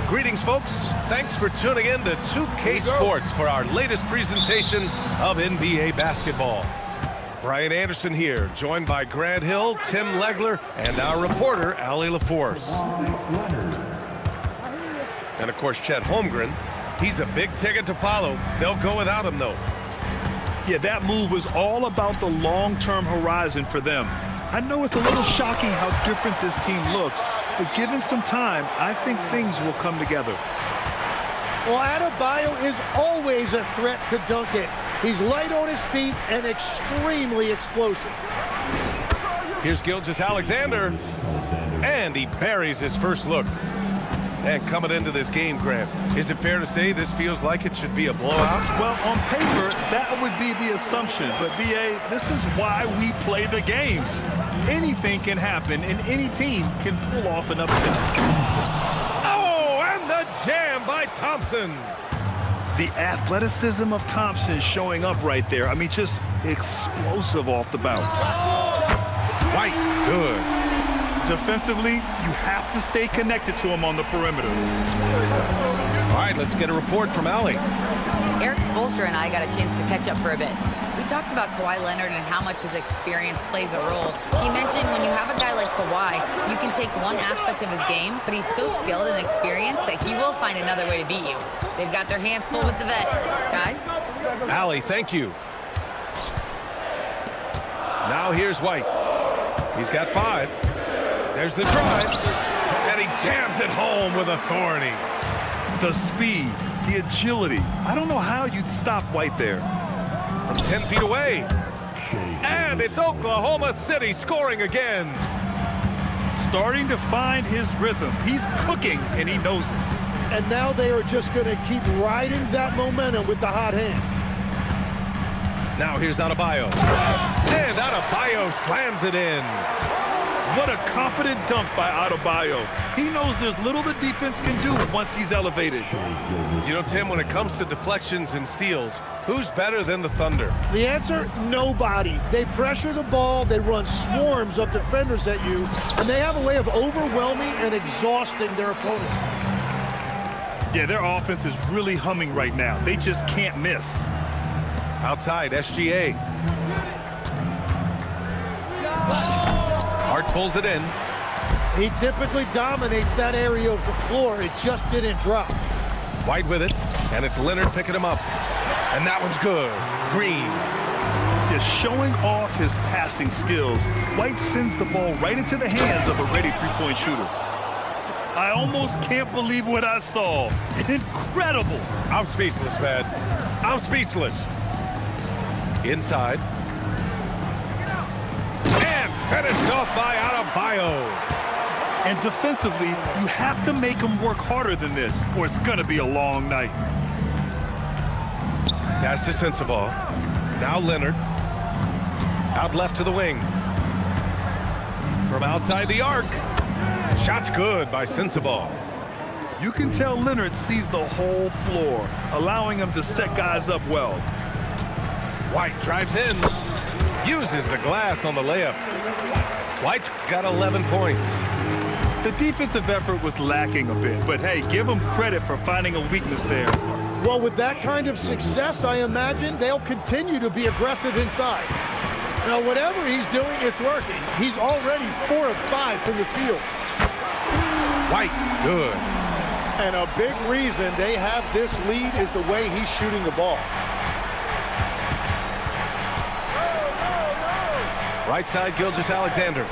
Greetings, folks. Thanks for tuning in to 2K Sports for our latest presentation of NBA basketball. Brian Anderson here, joined by Grant Hill, Tim Legler, and our reporter, Allie LaForce. And, of course, Chet Holmgren. He's a big ticket to follow. They'll go without him, though. Yeah, that move was all about the long-term horizon for them. I know it's a little shocking how different this team looks, but given some time, I think things will come together. Well, Adebayo is always a threat to dunk it. He's light on his feet and extremely explosive. Here's Gilgeous-Alexander, and he buries his first look. And coming into this game, Grant, is it fair to say this feels like it should be a blowout? Well, on paper, that would be the assumption. But, B.A., this is why we play the games. Anything can happen, and any team can pull off an upset. Oh, and the jam by Thompson. The athleticism of Thompson showing up right there. I mean, just explosive off the bounce. White, good. Defensively, you have to stay connected to him on the perimeter. All right, let's get a report from Allie. Eric Spoelstra and I got a chance to catch up for a bit. We talked about Kawhi Leonard and how much his experience plays a role. He mentioned when you have a guy like Kawhi, you can take one aspect of his game, but he's so skilled and experienced that he will find another way to beat you. They've got their hands full with the vet. Guys? Allie, thank you. Now here's White. He's got 5. There's the drive, and he jams it home with authority. The speed, the agility. I don't know how you'd stop White there. From 10 feet away. And it's Oklahoma City scoring again. Starting to find his rhythm. He's cooking, and he knows it. And now they are just going to keep riding that momentum with the hot hand. Now here's Adebayo. And Adebayo slams it in. What a confident dunk by Adebayo. He knows there's little the defense can do once he's elevated. You know, Tim, when it comes to deflections and steals, who's better than the Thunder? The answer, nobody. They pressure the ball, they run swarms of defenders at you, and they have a way of overwhelming and exhausting their opponents. Yeah, their offense is really humming right now. They just can't miss. Outside, SGA. Hart pulls it in. He typically dominates that area of the floor. It just didn't drop. White with it, and it's Leonard picking him up. And that one's good. Green. Just showing off his passing skills, White sends the ball right into the hands of a ready three-point shooter. I almost can't believe what I saw. Incredible. I'm speechless, man. I'm speechless. Inside. And finished off by Adebayo. And defensively, you have to make him work harder than this, or it's going to be a long night. Pass to Sensabaugh. Now Leonard. Out left to the wing. From outside the arc. Shot's good by Sensabaugh. You can tell Leonard sees the whole floor, allowing him to set guys up well. White drives in. Uses the glass on the layup. White's got 11 points. The defensive effort was lacking a bit, but hey, give him credit for finding a weakness there. Well, with that kind of success, I imagine they'll continue to be aggressive inside. Now, whatever he's doing, it's working. He's already 4 of 5 from the field. White, good. And a big reason they have this lead is the way he's shooting the ball. Right side, Gilgeous-Alexander.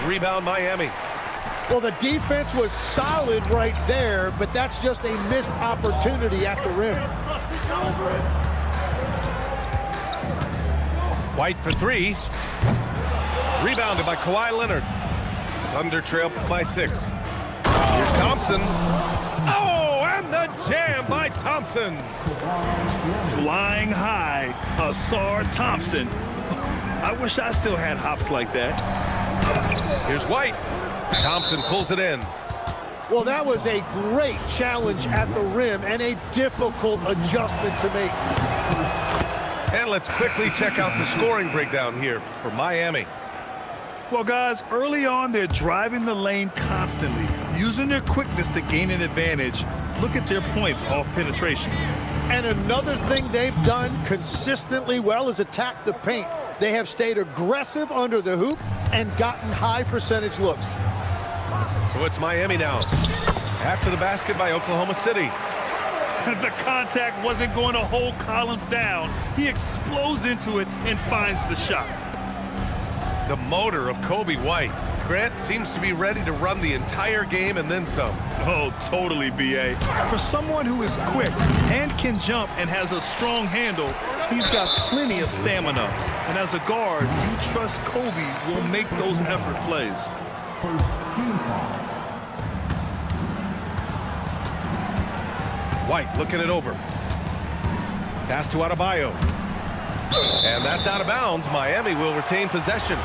Rebound, Miami. Well, the defense was solid right there, but that's just a missed opportunity at the rim. White for 3. Rebounded by Kawhi Leonard. Thunder trail by 6. Here's Thompson. Oh, and the jam by Thompson. Flying high, Asar Thompson. I wish I still had hops like that. Here's White. Thompson pulls it in. Well, that was a great challenge at the rim and a difficult adjustment to make. And let's quickly check out the scoring breakdown here for Miami. Well, guys, early on, they're driving the lane constantly, using their quickness to gain an advantage. Look at their points off penetration. And another thing they've done consistently well is attack the paint. They have stayed aggressive under the hoop and gotten high percentage looks. So it's Miami now. After the basket by Oklahoma City. The contact wasn't going to hold Collins down. He explodes into it and finds the shot. The motor of Kobe White. Grant seems to be ready to run the entire game and then some. Oh, totally, B.A. For someone who is quick and can jump and has a strong handle, he's got plenty of stamina. And as a guard, you trust Kobe will make those effort plays. First team foul. White looking it over. Pass to Adebayo. And that's out of bounds. Miami will retain possession.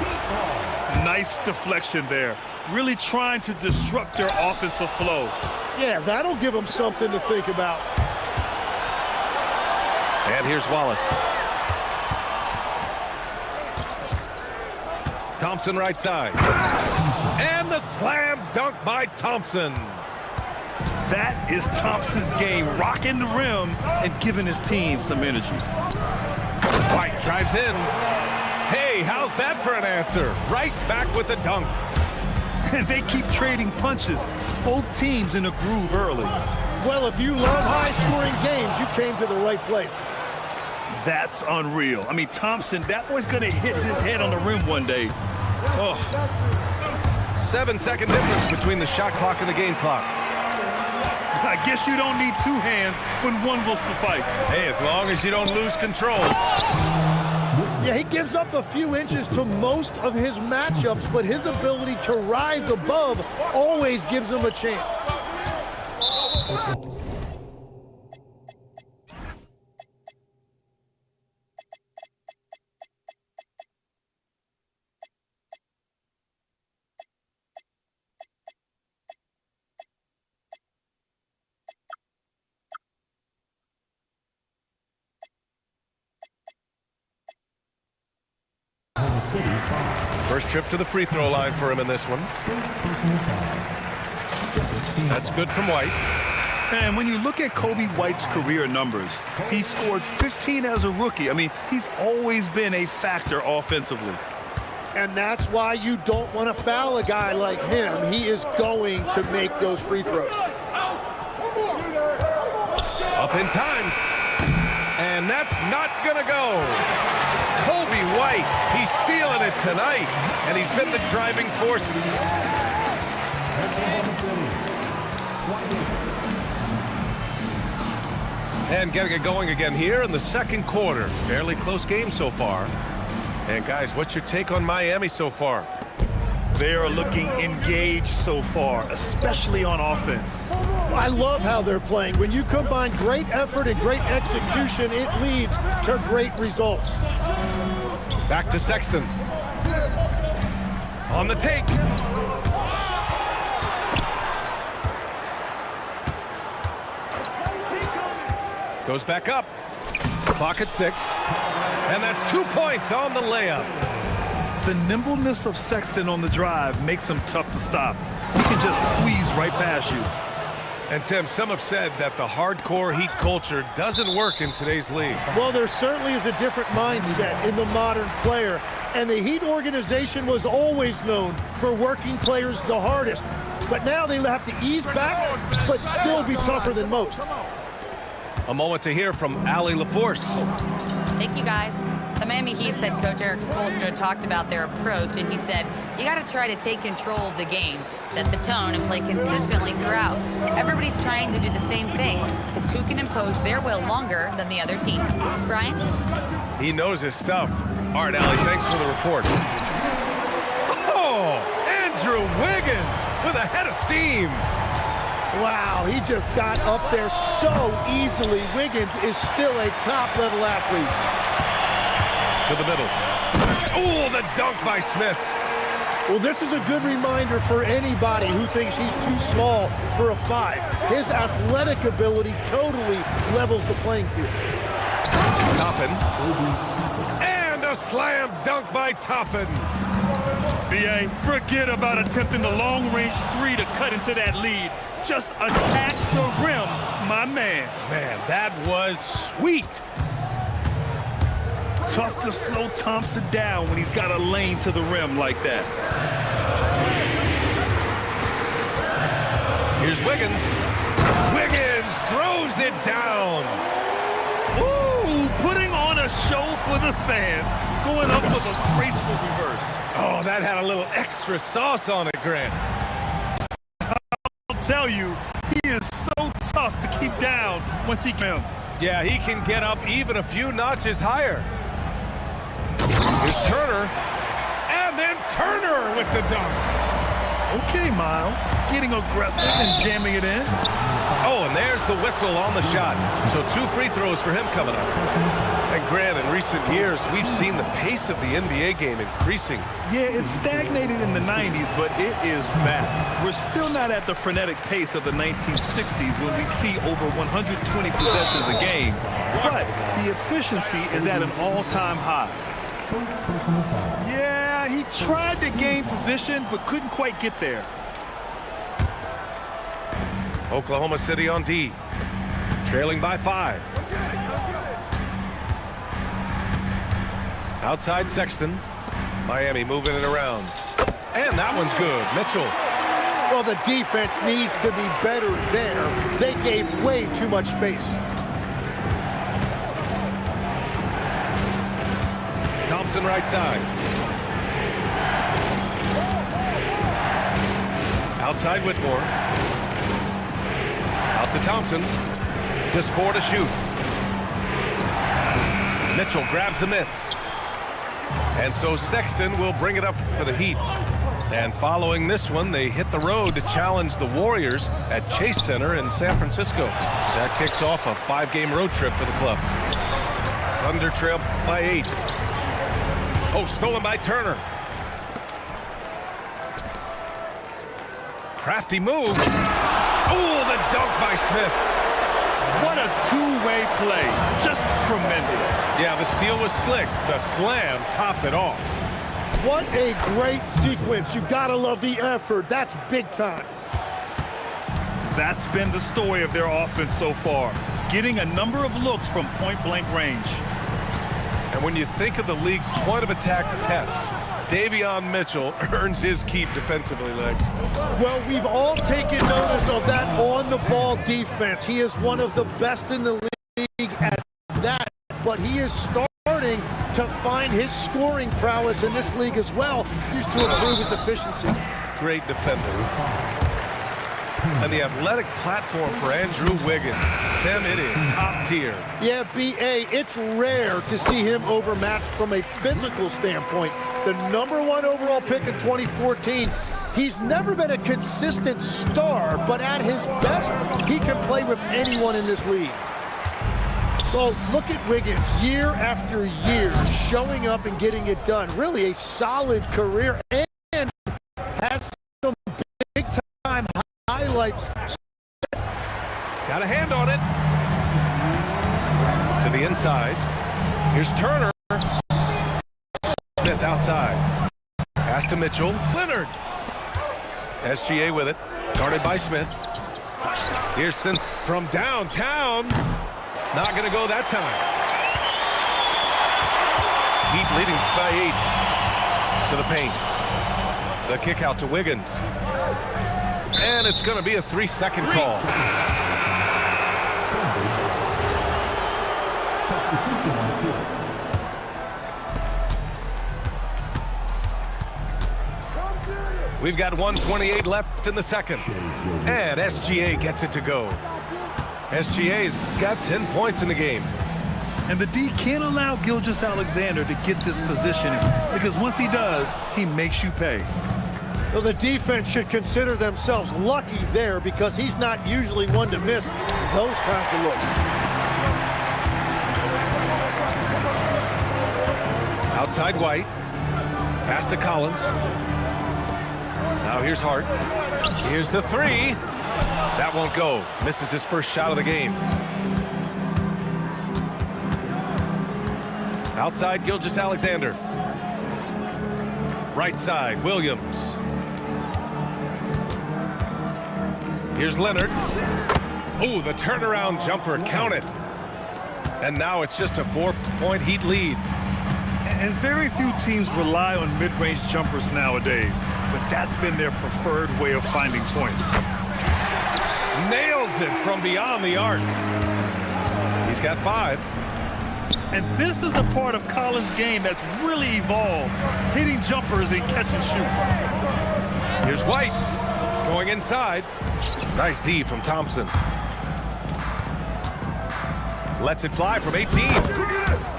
Nice deflection there. Really trying to disrupt their offensive flow. Yeah, that'll give them something to think about. And here's Wallace. Thompson right side. And the slam dunk by Thompson. That is Thompson's game, rocking the rim and giving his team some energy. White drives in. Hey, how's that for an answer? Right back with the dunk. And they keep trading punches. Both teams in a groove early. Well, if you love high-scoring games, you came to the right place. That's unreal. I mean, Thompson, that boy's going to hit his head on the rim one day. Oh. 7-second difference between the shot clock and the game clock. I guess you don't need two hands when one will suffice. Hey, as long as you don't lose control. Yeah, he gives up a few inches to most of his matchups, but his ability to rise above always gives him a chance. First trip to the free throw line for him in this one. That's good from White. And when you look at Kobe White's career numbers, he scored 15 as a rookie. I mean, he's always been a factor offensively. And that's why you don't want to foul a guy like him. He is going to make those free throws. Up in time. And that's not gonna go. Kobe White, he's feeling it tonight, and he's been the driving force. And getting it going again here in the second quarter. Fairly close game so far. And guys, what's your take on Miami so far? They are looking engaged so far, especially on offense. I love how they're playing. When you combine great effort and great execution, it leads to great results. Back to Sexton. On the take. Goes back up. Clock at 6. And that's 2 points on the layup. The nimbleness of Sexton on the drive makes him tough to stop. He can just squeeze right past you. And Tim, some have said that the hardcore Heat culture doesn't work in today's league. Well, there certainly is a different mindset in the modern player. And the Heat organization was always known for working players the hardest. But now they have to ease back, but still be tougher than most. A moment to hear from Allie LaForce. Thank you, guys. The Miami Heat's head coach Eric Spoelstra talked about their approach, and he said, you got to try to take control of the game, set the tone, and play consistently throughout. Everybody's trying to do the same thing. It's who can impose their will longer than the other team. Brian? He knows his stuff. All right, Allie, thanks for the report. Oh, Andrew Wiggins with a head of steam. Wow, he just got up there so easily. Wiggins is still a top-level athlete. To the middle. Oh, the dunk by Smith. Well, this is a good reminder for anybody who thinks he's too small for a 5. His athletic ability totally levels the playing field. Toppin. And a slam dunk by Toppin. B.A., forget about attempting the long-range three to cut into that lead. Just attack the rim, my man. Man, that was sweet. Tough to slow Thompson down when he's got a lane to the rim like that. Here's Wiggins. Wiggins throws it down. Ooh, putting on a show for the fans. Going up with a graceful reverse. Oh, that had a little extra sauce on it, Grant. I'll tell you, he is so tough to keep down once he can. Yeah, he can get up even a few notches higher. Here's Turner. And then Turner with the dunk. Okay, Miles. Getting aggressive and jamming it in. Oh, and there's the whistle on the shot. So 2 free throws for him coming up. And Grant, in recent years, we've seen the pace of the NBA game increasing. Yeah, it stagnated in the 90s, but it is back. We're still not at the frenetic pace of the 1960s when we'd see over 120 possessions a game. But the efficiency is at an all-time high. Yeah, he tried to gain position, but couldn't quite get there. Oklahoma City on D, trailing by 5. Outside Sexton. Miami moving it around. And that one's good. Mitchell. Well, the defense needs to be better there. They gave way too much space. Thompson right side. Outside Whitmore. Out to Thompson. Just 4 to shoot. Mitchell grabs a miss. And so Sexton will bring it up for the Heat. And following this one, they hit the road to challenge the Warriors at Chase Center in San Francisco. That kicks off a 5-game road trip for the club. Thunder trail by 8. Oh, stolen by Turner. Crafty move. Oh, the dunk by Smith. What a two-way play. Just tremendous. Yeah, the steal was slick. The slam topped it off. What a great sequence. You gotta love the effort. That's big time. That's been the story of their offense so far. Getting a number of looks from point-blank range. And when you think of the league's point-of-attack pests, Davion Mitchell earns his keep defensively, Legs. Well, we've all taken notice of that on-the-ball defense. He is one of the best in the league at that, but he is starting to find his scoring prowess in this league as well, used to improve his efficiency. Great defender. And the athletic platform for Andrew Wiggins. Tim, it is top tier. Yeah, B.A., it's rare to see him overmatched from a physical standpoint. The #1 overall pick in 2014. He's never been a consistent star, but at his best, he can play with anyone in this league. Well, look at Wiggins year after year, showing up and getting it done. Really a solid career and has some big-time highlights. Got a hand on it. To the inside. Here's Turner. Smith outside. Pass to Mitchell. Leonard. SGA with it. Guarded by Smith. Here's Smith from downtown. Not going to go that time. Heat leading by 8 to the paint. The kick out to Wiggins. And it's going to be a 3-second call. We've got 1:28 left in the second. And SGA gets it to go. SGA's got 10 points in the game. And the D can't allow Gilgeous-Alexander to get this positioning, because once he does, he makes you pay. Well, the defense should consider themselves lucky there because he's not usually one to miss those kinds of looks. Outside White. Pass to Collins. Now here's Hart. Here's the 3. That won't go. Misses his first shot of the game. Outside Gilgeous-Alexander. Right side, Williams. Here's Leonard. Ooh, the turnaround jumper counted. And now it's just a 4-point Heat lead. And very few teams rely on mid-range jumpers nowadays, but that's been their preferred way of finding points. Nails it from beyond the arc. He's got 5. And this is a part of Collins' game that's really evolved, hitting jumpers and catch and shoot. Here's White going inside. Nice D from Thompson. Lets it fly from 18.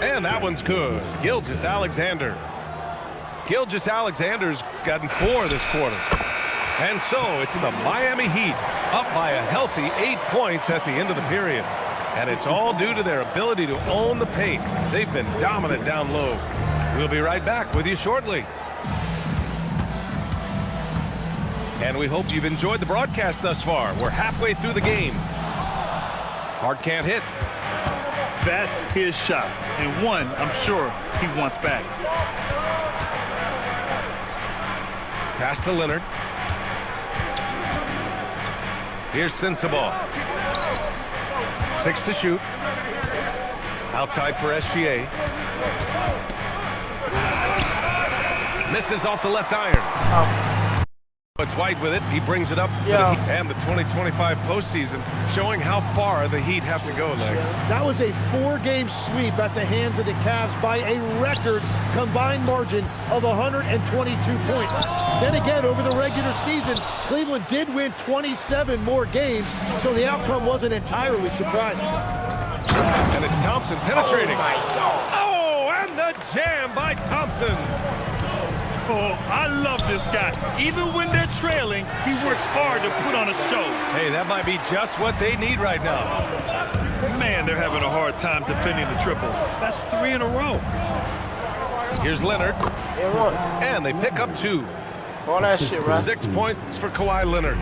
And that one's good. Gilgeous-Alexander. Gilgeous-Alexander's gotten 4 this quarter. And so it's the Miami Heat up by a healthy 8 points at the end of the period. And it's all due to their ability to own the paint. They've been dominant down low. We'll be right back with you shortly. And we hope you've enjoyed the broadcast thus far. We're halfway through the game. Hart can't hit. That's his shot, and one I'm sure he wants back. Pass to Leonard. Here's Sensabaugh. 6 to shoot. Outside for SGA. Misses off the left iron. It's White with it. He brings it up for the Heat and the 2025 postseason, showing how far the Heat have to go, Legs. That was a 4-game sweep at the hands of the Cavs by a record combined margin of 122 points. Then again, over the regular season, Cleveland did win 27 more games, so the outcome wasn't entirely surprising. And it's Thompson penetrating. Oh, and the jam by Thompson. Oh, I love this guy. Even when they're trailing, he works hard to put on a show. Hey, that might be just what they need right now. Man, they're having a hard time defending the triple. That's 3 in a row. Here's Leonard. And they pick up 2. All that shit, right? 6 points for Kawhi Leonard.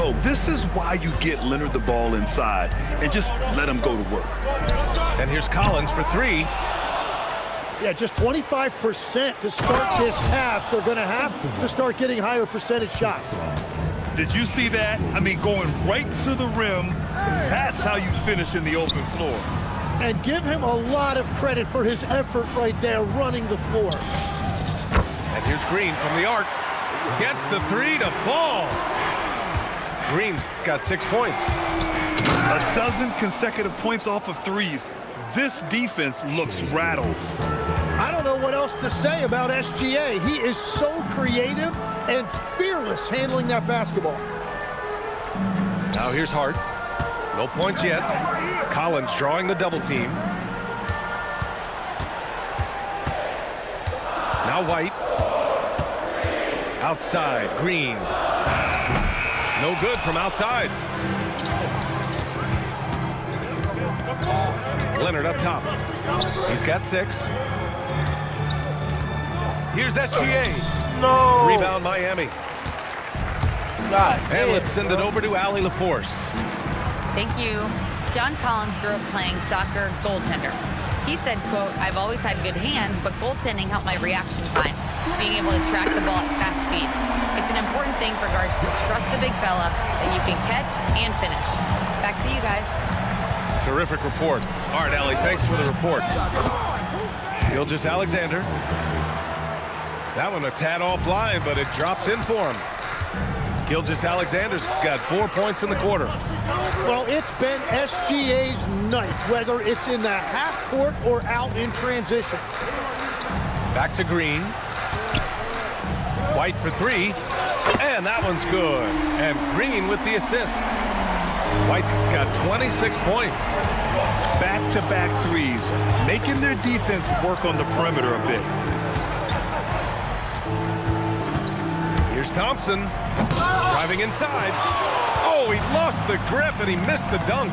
Oh, this is why you get Leonard the ball inside and just let him go to work. And here's Collins for 3. Yeah, just 25% to start this half. They're going to have to start getting higher percentage shots. Did you see that? I mean, going right to the rim, that's how you finish in the open floor. And give him a lot of credit for his effort right there running the floor. And here's Green from the arc. Gets the 3 to fall. Green's got 6 points. A dozen consecutive points off of threes. This defense looks rattled. I don't know what else to say about SGA. He is so creative and fearless handling that basketball. Now here's Hart. No points yet. Collins drawing the double team. Now White. Outside, Green. No good from outside. Leonard up top. He's got 6. Here's SGA. No. Rebound Miami. God, and let's send it over to Allie LaForce. Thank you. John Collins grew up playing soccer goaltender. He said, quote, "I've always had good hands, but goaltending helped my reaction time, being able to track the ball at fast speeds. It's an important thing for guards to trust the big fella that you can catch and finish." Back to you guys. Terrific report. All right, Allie, thanks for the report. Gilgeous-Alexander. That one a tad offline, but it drops in for him. Gilgeous-Alexander's got 4 points in the quarter. Well, it's been SGA's night, whether it's in the half court or out in transition. Back to Green. White for 3. And that one's good. And Green with the assist. White's got 26 points. Back-to-back threes, making their defense work on the perimeter a bit. Here's Thompson, driving inside. Oh, he lost the grip and he missed the dunk.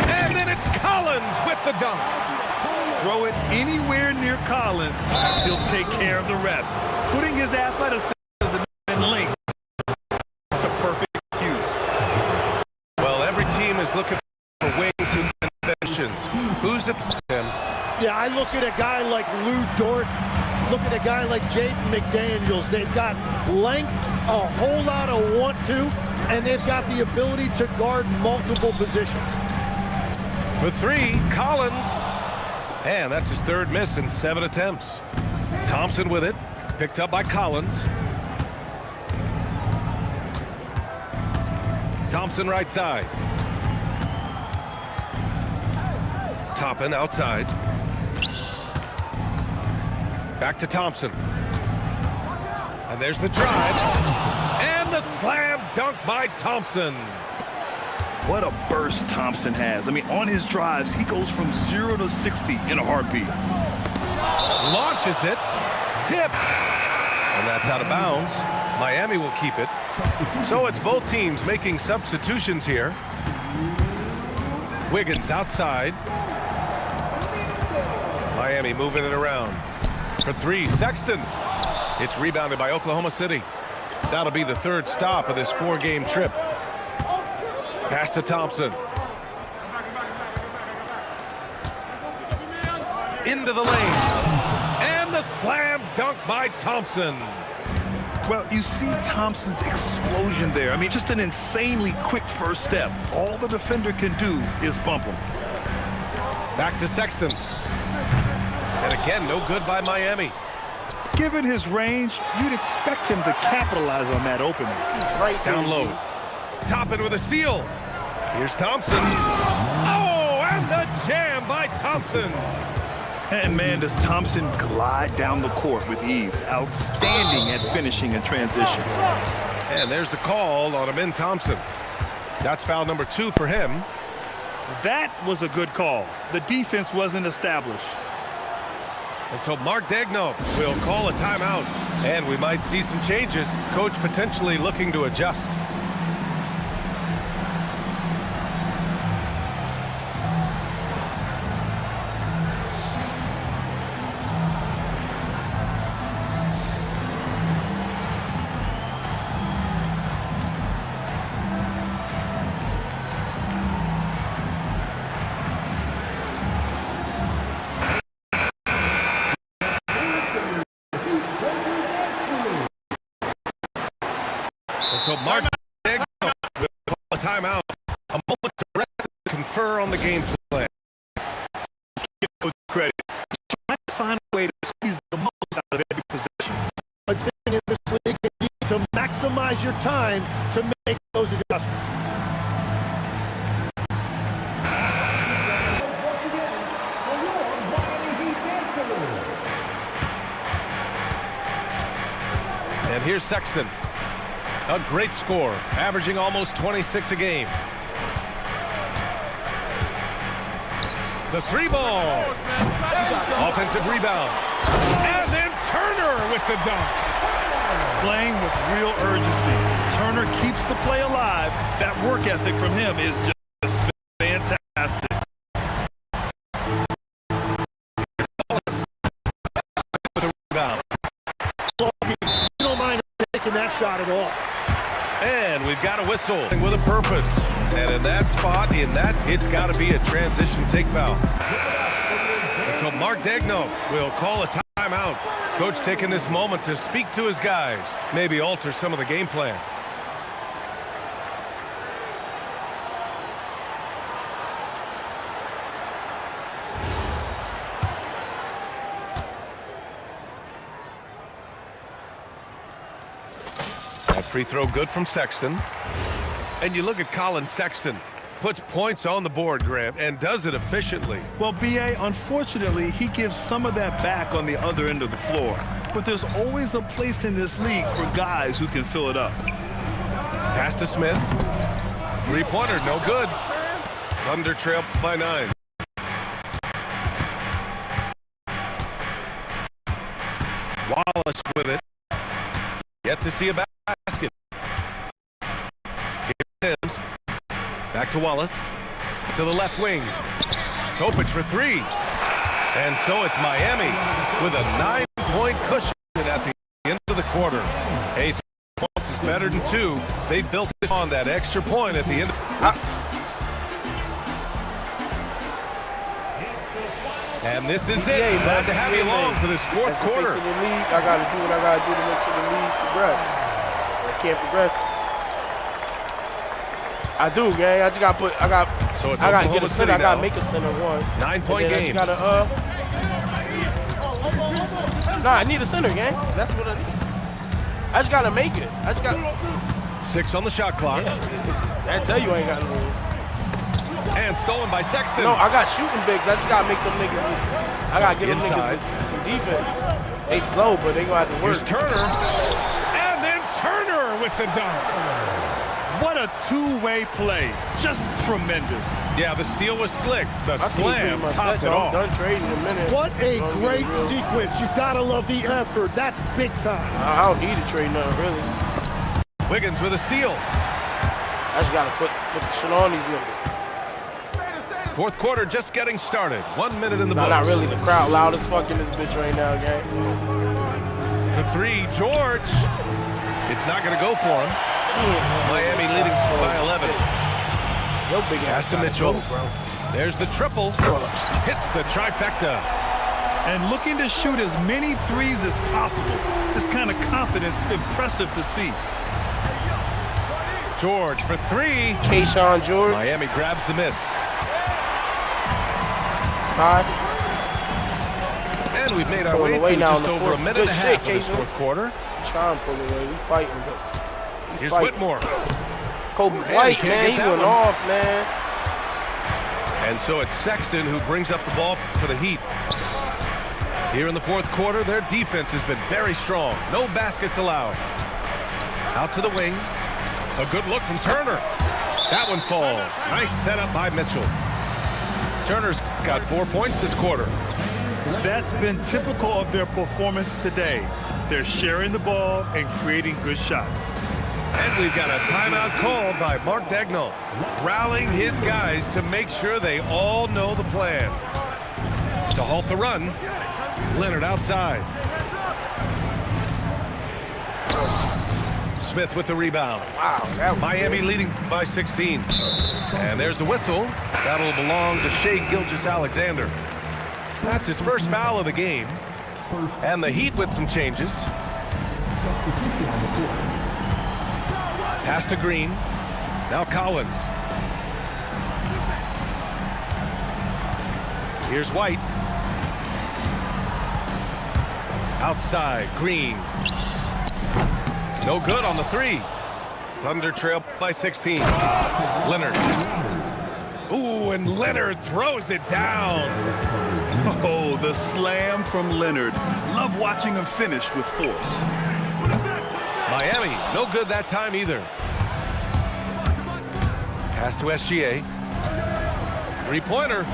And then it's Collins with the dunk. Throw it anywhere near Collins, he'll take care of the rest. Putting his athleticism and length to perfect use. Well, every team is looking for wings and inventions. Who's it? Yeah, I look at a guy like Lou Dort. Look at a guy like Jaden McDaniels. They've got length, a whole lot of want to, and they've got the ability to guard multiple positions. For three, Collins. And that's his third miss in 7 attempts. Thompson with it, picked up by Collins. Thompson right side. Toppin outside. Back to Thompson. And there's the drive. And the slam dunk by Thompson. What a burst Thompson has. I mean, on his drives, he goes from 0 to 60 in a heartbeat. Launches it. Tipped. And that's out of bounds. Miami will keep it. So it's both teams making substitutions here. Wiggins outside. Miami moving it around. For three, Sexton. It's rebounded by Oklahoma City. That'll be the third stop of this 4-game trip. Pass to Thompson. Into the lane. And the slam dunk by Thompson. Well, you see Thompson's explosion there. I mean, just an insanely quick first step. All the defender can do is bump him. Back to Sexton. And again, no good by Miami. Given his range, you'd expect him to capitalize on that opening. Right there. Down low. Toppin with a steal. Here's Thompson. Oh, and the jam by Thompson. And man, does Thompson glide down the court with ease. Outstanding at finishing in transition. And there's the call on Amin Thompson. That's foul number 2 for him. That was a good call. The defense wasn't established. And so Mark Daigneault will call a timeout. And we might see some changes. Coach potentially looking to adjust. So Mark Daigneault will call a timeout. A moment to rest and confer on the game plan. Give credit. Trying to find a way to squeeze the most out of every possession. I think in this league, you need to maximize your time to make those adjustments. And here's Sexton. A great score, averaging almost 26 a game. The 3-ball. Offensive rebound. And then Turner with the dunk. Playing with real urgency. Turner keeps the play alive. That work ethic from him is just fantastic. With the rebound. You don't mind taking that shot at all. And we've got a whistle with a purpose. And in that spot, it's got to be a transition take foul. And so Mark Daigneault will call a timeout. Coach taking this moment to speak to his guys, maybe alter some of the game plan. That free throw good from Sexton. And you look at Colin Sexton. Puts points on the board, Grant, and does it efficiently. Well, B.A., unfortunately, he gives some of that back on the other end of the floor. But there's always a place in this league for guys who can fill it up. Pass to Smith. Three-pointer, no good. Thunder trail by 9. Wallace with it. Yet to see a basket. Here's Timms. Back to Wallace. To the left wing. Topic for 3. And so it's Miami with a 9-point cushion at the end of the quarter. 8 points is better than 2. They built this on that extra point at the end. And this is Yeah, it. man. Glad to have you along for this fourth As the face quarter. of the league, I got to do what I got to do to make sure the league progress. I can't progress. I do, gang. I just got to put. I got So it's to get Oklahoma a City center. I got now. to make a center one. 9-point And then game. I just got to. Nah, I need a center, gang. That's what I need. I just got to make it. I just got. 6 on the shot clock. Yeah. I tell you, I ain't got no. And stolen by Sexton. No, I got shooting bigs. I just gotta make them niggas. I gotta get them Inside. niggas some defense. They slow, but they gonna have to work. Here's Turner. And then Turner with the dunk. What a two-way play. Just tremendous. Yeah, the steal was slick. The I see slam my topped set, it though. off. I'm done trading in a minute. What a Don't great get real. sequence. You gotta love the effort. That's big time. I don't need to trade nothing, really. Wiggins with a steal. I just gotta put the shit on these niggas. Fourth quarter just getting started. 1 minute in the No, books. not really. The crowd loud as fuck in this bitch right now, gang. For 3, George. It's not going to go for him. Miami leading by 11. Yo, big Pass ass to gotta Mitchell. go, bro. There's the triple. Hits the trifecta. And looking to shoot as many threes as possible. This kind of confidence, impressive to see. George for 3. Kayshawn George. Miami grabs the miss. Todd. And we've made our Pulling way away through now just in the over fourth. a minute Good and a shit, half of this Casey. fourth quarter. Trying to pull away. We fighting, but we Here's fighting. Whitmore. Kobe Man, White, he can't man, get he that went one. off, man. And so it's Sexton who brings up the ball for the Heat. Here in the fourth quarter, their defense has been very strong. No baskets allowed. Out to the wing. A good look from Turner. That one falls. Nice setup by Mitchell. Turner's got 4 points this quarter. That's been typical of their performance today. They're sharing the ball and creating good shots. And we've got a timeout called by Mark Dagnall, rallying his guys to make sure they all know the plan. To halt the run, Leonard outside. Smith with the rebound. Wow, that was Miami good. leading by 16. And there's the whistle. That'll belong to Shai Gilgeous-Alexander. That's his first foul of the game. And the Heat with some changes. Substitution on the court. Pass to Green. Now Collins. Here's White. Outside, Green. No good on the 3. Thunder trail by 16. Leonard. Ooh, and Leonard throws it down. Oh, the slam from Leonard. Love watching him finish with force. Miami, no good that time either. Pass to SGA. 3-pointer.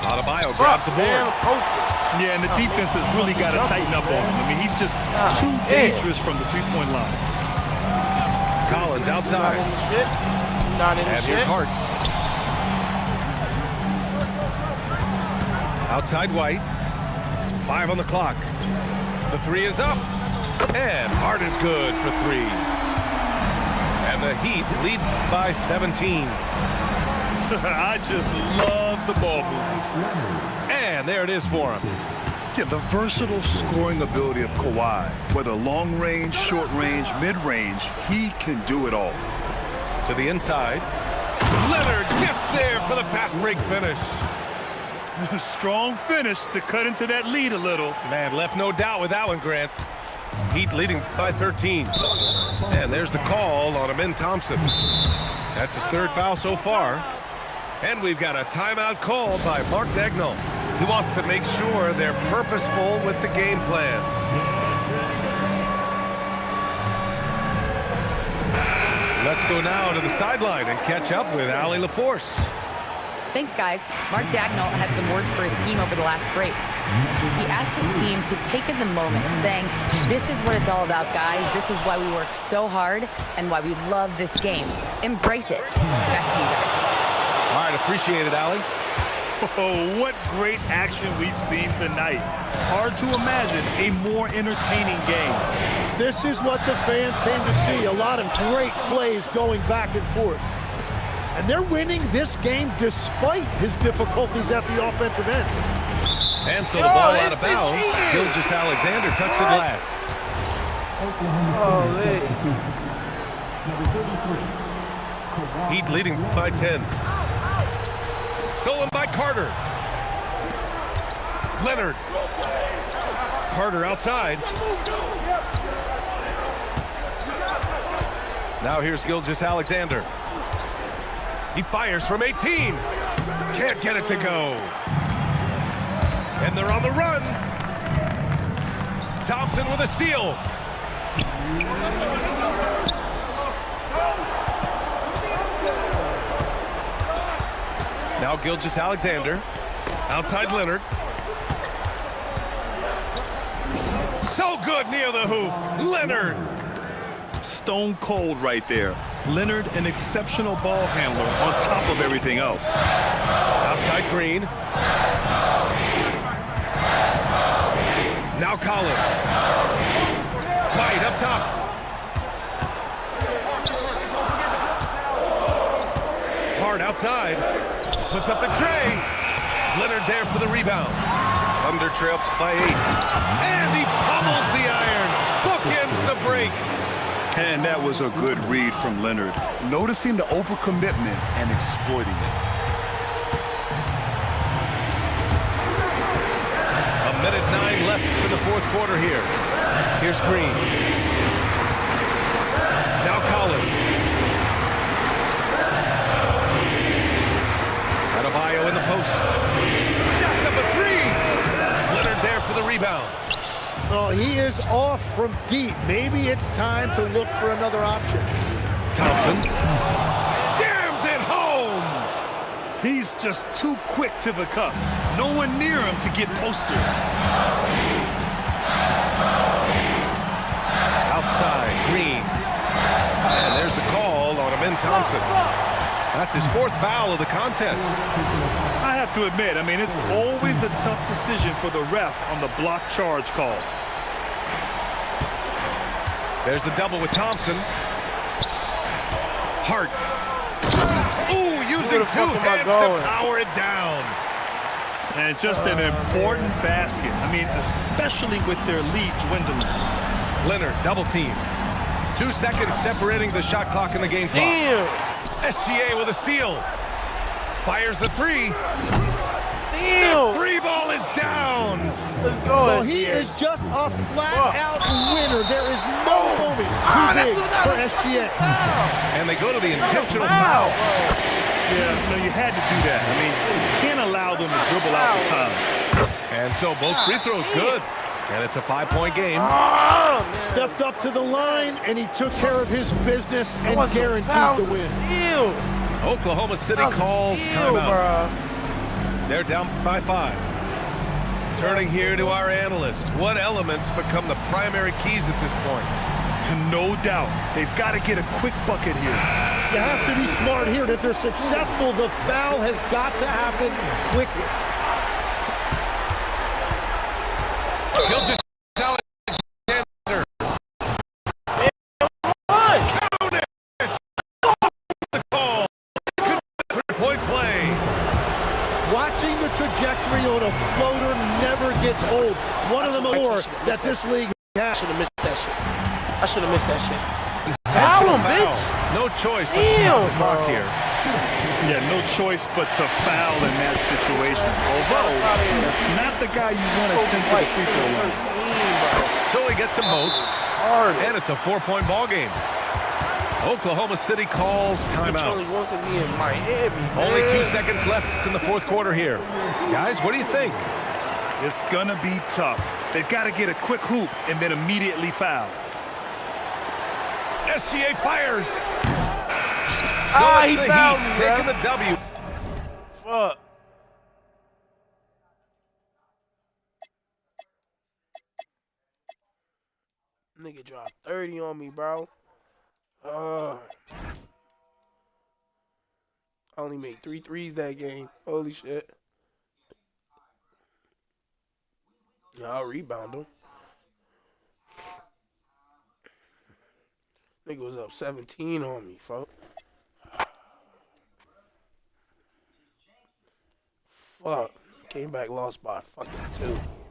Adebayo grabs the Damn, board. open. Yeah, and the defense has really got to tighten up on him. I mean, he's just too dangerous from the three-point line. Collins Not outside. in the shit. Not in the And shit. here's Hart. Outside White. 5 on the clock. The 3 is up. And Hart is good for 3. And the Heat lead by 17. I just love the ball movement. And there it is for him. Yeah, the versatile scoring ability of Kawhi. Whether long range, short range, mid range, he can do it all. To the inside. Leonard gets there for the fast break finish. Strong finish to cut into that lead a little. Man, left no doubt with that one, Grant. Heat leading by 13. And there's the call on Amin Thompson. That's his 3rd foul so far. And we've got a timeout called by Mark Dagnall. He wants to make sure they're purposeful with the game plan. Let's go now to the sideline and catch up with Allie LaForce. Thanks, guys. Mark Dagnall had some words for his team over the last break. He asked his team to take in the moment, saying, "This is what it's all about, guys. This is why we work so hard and why we love this game. Embrace it." Back to you guys. All right, appreciate it, Allie. Oh, what great action we've seen tonight. Hard to imagine a more entertaining game. This is what the fans came to see. A lot of great plays going back and forth. And they're winning this game despite his difficulties at the offensive end. And so the ball out of bounds. Gilgeous Alexander tucks it last. Heat leading by 10. Stolen by Carter. Leonard. Carter outside. Now here's Gilgeous Alexander. He fires from 18. Can't get it to go. And they're on the run. Thompson with a steal. Now Gilgeous Alexander. Outside Leonard. So good near the hoop. Leonard. Stone cold right there. Leonard, an exceptional ball handler on top of everything else. Outside Green. Now Collins. White up top. Hard outside. Puts up the tray. Leonard there for the rebound. Thunder trail by 8. And he pummels the iron. Bookends the break. And that was a good read from Leonard, noticing the overcommitment and exploiting it. A minute 9 left for the fourth quarter here. Here's Green. Now Collins. Adebayo in the post. Jacks up a 3. Leonard there for the rebound. Oh, he is off from deep. Maybe it's time to look for another option. Thompson jams it home. He's just too quick to the cup. No one near him to get posted. Outside, Green. And there's the call on Amin Thompson. That's his 4th foul of the contest. I have to admit, I mean, it's always a tough decision for the ref on the block charge call. There's the double with Thompson. Hart. Ooh, using 2 hands to power it down. And just an important basket. I mean, especially with their lead dwindling. Leonard, double team. 2 seconds separating the shot clock and the game clock. Damn. SGA with a steal. Fires the 3. Damn. The 3 ball is down. Let's go. Well, he is just a flat-out winner. There is no moment too big for SGA. And they go to the intentional foul. Yeah, no, you had to do that. I mean, you can't allow them to dribble out the time. And so both free throws good. And it's a 5-point game. Stepped up to the line, and he took care of his business and guaranteed the win. Oklahoma City calls timeout. They're down by 5. Turning here to our analyst. What elements become the primary keys at this point? No doubt. They've got to get a quick bucket here. You have to be smart here. If they're successful, the foul has got to happen quickly. Gilgeous Alexander. Count it! The call. Good 3-point play. Watching the trajectory on a floater never gets old. One of the more that this league has. I should have missed that shit. I should have missed that shit. Foul him, bitch. No choice but to stop the clock here. Yeah, no choice but to foul in that situation. Although, that's not the guy you want to send to the free throw line. So he gets them both. And it's a 4-point ball game. Oklahoma City calls timeout. Only 2 seconds left in the fourth quarter here. Guys, what do you think? It's going to be tough. They've got to get a quick hoop and then immediately foul. SGA fires. He fouled me, taking the W. Fuck. Nigga dropped 30 on me, bro. I only made 3 threes that game. Holy shit. Yeah, I'll rebound him. Nigga was up 17 on me, folks. Fuck. Came back, lost by fucking 2.